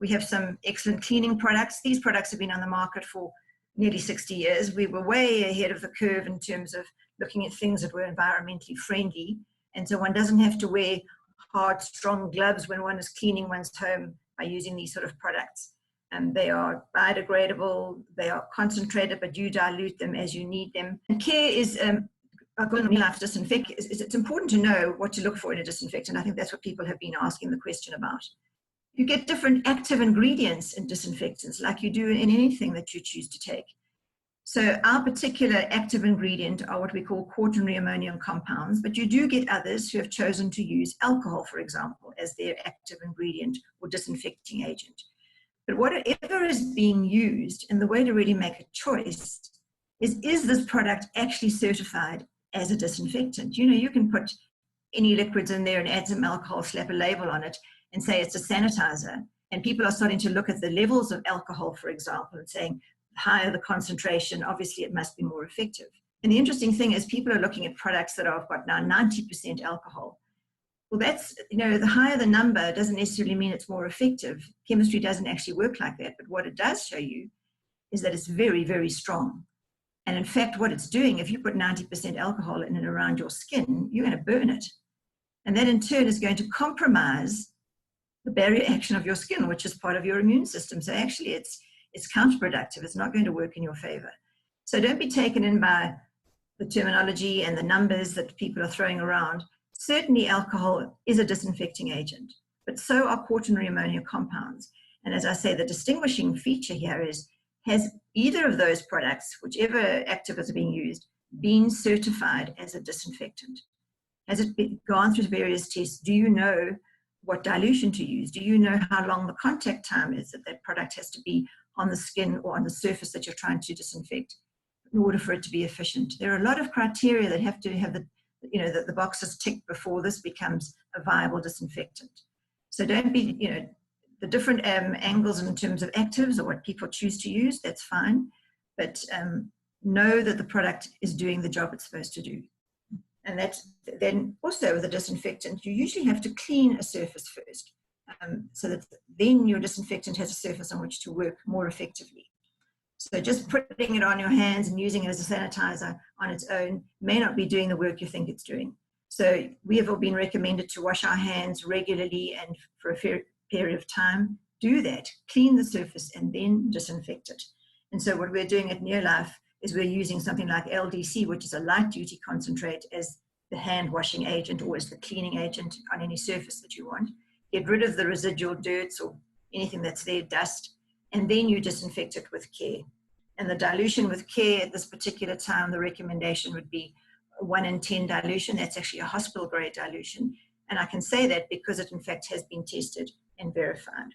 We have some excellent cleaning products. These products have been on the market for nearly 60 years. We were way ahead of the curve in terms of looking at things that were environmentally friendly. And so one doesn't have to wear hard, strong gloves when one is cleaning one's home by using these sort of products. And they are biodegradable, they are concentrated, but you dilute them as you need them. And care is a good life disinfectant. It's important to know what to look for in a disinfectant. I think that's what people have been asking the question about. You get different active ingredients in disinfectants, like you do in anything that you choose to take. So our particular active ingredient are what we call quaternary ammonium compounds, but you do get others who have chosen to use alcohol, for example, as their active ingredient or disinfecting agent. But whatever is being used, and the way to really make a choice is this product actually certified as a disinfectant? You know, you can put any liquids in there and add some alcohol, slap a label on it, and say it's a sanitizer. And people are starting to look at the levels of alcohol, for example, and saying, the higher the concentration, obviously it must be more effective. And the interesting thing is people are looking at products that have got now 90% alcohol. Well, that's, you know, the higher the number doesn't necessarily mean it's more effective. Chemistry doesn't actually work like that. But what it does show you is that it's very, very strong. And in fact, what it's doing, if you put 90% alcohol in and around your skin, you're going to burn it. And that in turn is going to compromise the barrier action of your skin, which is part of your immune system. So actually it's counterproductive. It's not going to work in your favor. So don't be taken in by the terminology and the numbers that people are throwing around. Certainly alcohol is a disinfecting agent, but so are quaternary ammonia compounds. And as I say, the distinguishing feature here is, has either of those products, whichever actives are being used, been certified as a disinfectant? Has it gone through various tests? Do you know what dilution to use? Do you know how long the contact time is that that product has to be on the skin or on the surface that you're trying to disinfect in order for it to be efficient? There are a lot of criteria that have to have the boxes ticked before this becomes a viable disinfectant. So don't be, the different angles in terms of actives or what people choose to use, that's fine. But know that the product is doing the job it's supposed to do. And that's then also with a disinfectant, you usually have to clean a surface first, so that then your disinfectant has a surface on which to work more effectively. So just putting it on your hands and using it as a sanitizer on its own may not be doing the work you think it's doing. So we have all been recommended to wash our hands regularly and for a fair period of time. Do that, clean the surface and then disinfect it. And so what we're doing at Neolife is we're using something like LDC, which is a light duty concentrate, as the hand washing agent or as the cleaning agent on any surface that you want. Get rid of the residual dirts or anything that's there, dust, and then you disinfect it with care. And the dilution with care at this particular time, the recommendation would be 1 in 10 dilution. That's actually a hospital grade dilution. And I can say that because it in fact has been tested and verified.